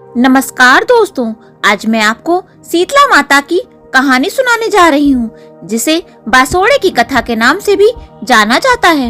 नमस्कार दोस्तों, आज मैं आपको शीतला माता की कहानी सुनाने जा रही हूँ, जिसे बासोड़े की कथा के नाम से भी जाना जाता है।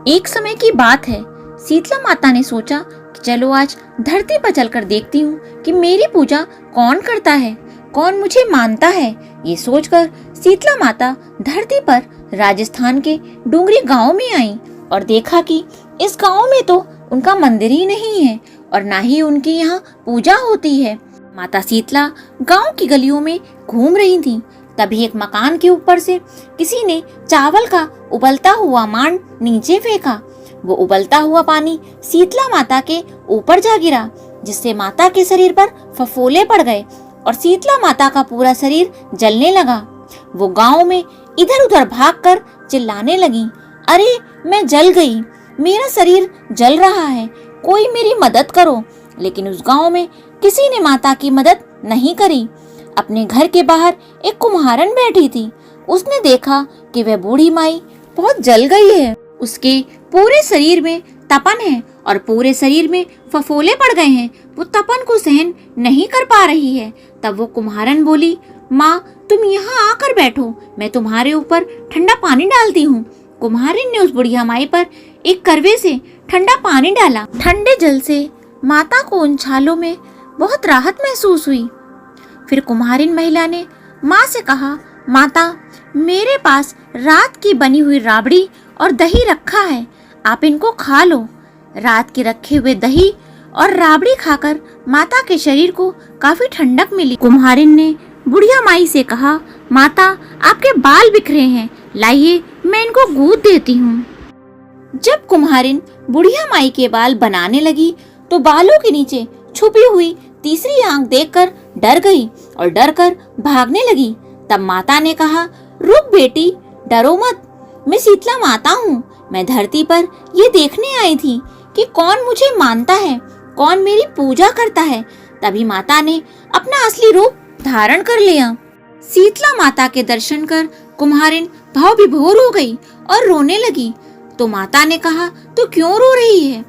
एक समय की बात है, शीतला माता ने सोचा कि चलो आज धरती पर चलकर देखती हूँ कि मेरी पूजा कौन करता है, कौन मुझे मानता है। ये सोचकर शीतला माता धरती पर राजस्थान के डूंगरी गांव में आई और देखा कि इस गांव में तो उनका मंदिर ही नहीं है और ना ही उनकी यहाँ पूजा होती है। माता शीतला गांव की गलियों में घूम रही थी। तभी एक मकान के ऊपर से किसी ने चावल का उबलता हुआ मांड नीचे फेंका। वो उबलता हुआ पानी शीतला माता के ऊपर जा गिरा, जिससे माता के शरीर पर फफोले पड़ गए और शीतला माता का पूरा शरीर जलने लगा। वो गांव में इधर उधर भागकर चिल्लाने लगी, अरे मैं जल गई, मेरा शरीर जल रहा है, कोई मेरी मदद करो। लेकिन उस गांव में किसी ने माता की मदद नहीं करी। अपने घर के बाहर एक कुम्हारन बैठी थी। उसने देखा कि वह बूढ़ी माई बहुत जल गई है, उसके पूरे शरीर में तपन है और पूरे शरीर में फफोले पड़ गए हैं। वो तपन को सहन नहीं कर पा रही है। तब वो कुम्हारन बोली, माँ तुम यहाँ आकर बैठो, मैं तुम्हारे ऊपर ठंडा पानी डालती हूँ। कुम्हारिन ने उस बुढ़िया माई पर एक करवे से ठंडा पानी डाला। ठंडे जल से माता को उन छालों में बहुत राहत महसूस हुई। फिर कुम्हारिन महिला ने माँ से कहा, माता मेरे पास रात की बनी हुई राबड़ी और दही रखा है, आप इनको खा लो। रात के रखे हुए दही और राबड़ी खाकर माता के शरीर को काफी ठंडक मिली। कुम्हारिन ने बुढ़िया माई से कहा, माता आपके बाल बिखरे हैं, लाइए मैं इनको गूंथ देती हूँ। जब कुम्हारिन बुढ़िया माई के बाल बनाने लगी तो बालों के नीचे छुपी हुई तीसरी आंख देखकर डर गई और डर कर भागने लगी। तब माता ने कहा, रुक बेटी, डरो मत, मैं शीतला माता हूँ। मैं धरती पर ये देखने आई थी कि कौन मुझे मानता है, कौन मेरी पूजा करता है। तभी माता ने अपना असली रूप धारण कर लिया। शीतला माता के दर्शन कर कुम्हारिन भाव विभोर हो गई और रोने लगी। तो माता ने कहा, तू क्यों रो रही है?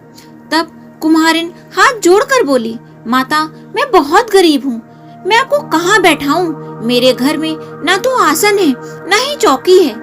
तब कुम्हारिन हाथ जोड़कर बोली, माता मैं बहुत गरीब हूँ, मैं आपको कहाँ बैठाऊं? मेरे घर में ना तो आसन है ना ही चौकी है।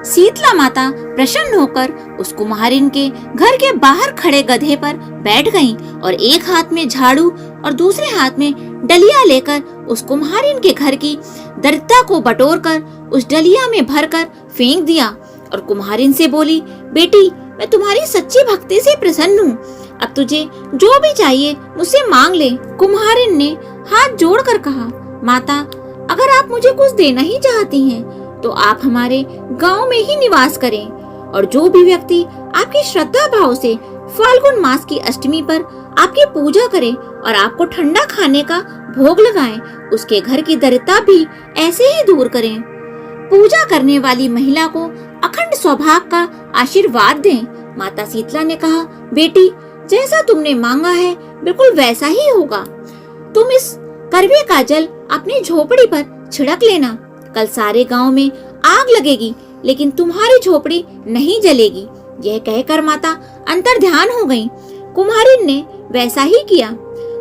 शीतला माता प्रसन्न होकर उस कुम्हारिन के घर के बाहर खड़े गधे पर बैठ गईं और एक हाथ में झाड़ू और दूसरे हाथ में डलिया लेकर उस कुम्हारिन के घर की दरिद्रता को बटोरकर उस डलिया में भरकर फेंक दिया और कुम्हारिन से बोली, बेटी मैं तुम्हारी सच्ची भक्ति से प्रसन्न हूँ, अब तुझे जो भी चाहिए मुझसे मांग ले। कुम्हारिन ने हाथ जोड़कर कहा, माता अगर आप मुझे कुछ देना ही चाहती हैं तो आप हमारे गांव में ही निवास करें और जो भी व्यक्ति आपकी श्रद्धा भाव से फाल्गुन मास की अष्टमी पर आपकी पूजा करे और आपको ठंडा खाने का भोग लगाएं, उसके घर की दरिद्रता भी ऐसे ही दूर करें। पूजा करने वाली महिला को अखंड सौभाग्य का आशीर्वाद दें। माता शीतला ने कहा, बेटी जैसा तुमने मांगा है बिल्कुल वैसा ही होगा। तुम इस करवे का जल अपनी झोपड़ी पर छिड़क लेना, कल सारे गांव में आग लगेगी लेकिन तुम्हारी झोपड़ी नहीं जलेगी। यह कहकर माता अंतर ध्यान हो गई। कुम्हारिन ने वैसा ही किया।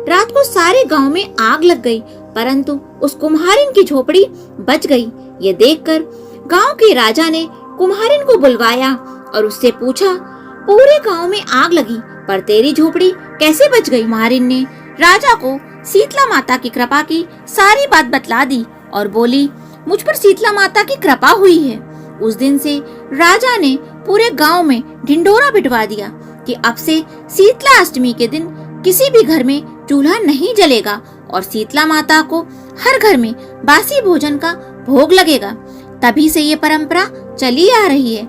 रात को सारे गांव में आग लग गई, परंतु उस कुम्हारिन की झोपड़ी बच गई। ये देखकर गांव के राजा ने कुम्हारिन को बुलवाया और उससे पूछा, पूरे गांव में आग लगी पर तेरी झोपड़ी कैसे बच गई? कुम्हारिन ने राजा को शीतला माता की कृपा की सारी बात बतला दी और बोली, मुझ पर शीतला माता की कृपा हुई है। उस दिन से राजा ने पूरे गांव में ढिंढोरा पिटवा दिया कि अब से शीतला अष्टमी के दिन किसी भी घर में चूल्हा नहीं जलेगा और शीतला माता को हर घर में बासी भोजन का भोग लगेगा। तभी से ये परंपरा चली आ रही है।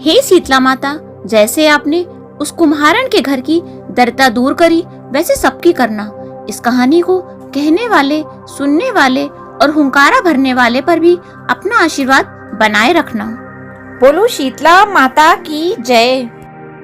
हे शीतला माता, जैसे आपने उस कुम्हारन के घर की दरिद्रता दूर करी वैसे सबकी करना। इस कहानी को कहने वाले, सुनने वाले और हुंकारा भरने वाले पर भी अपना आशीर्वाद बनाए रखना। बोलो शीतला माता की जय।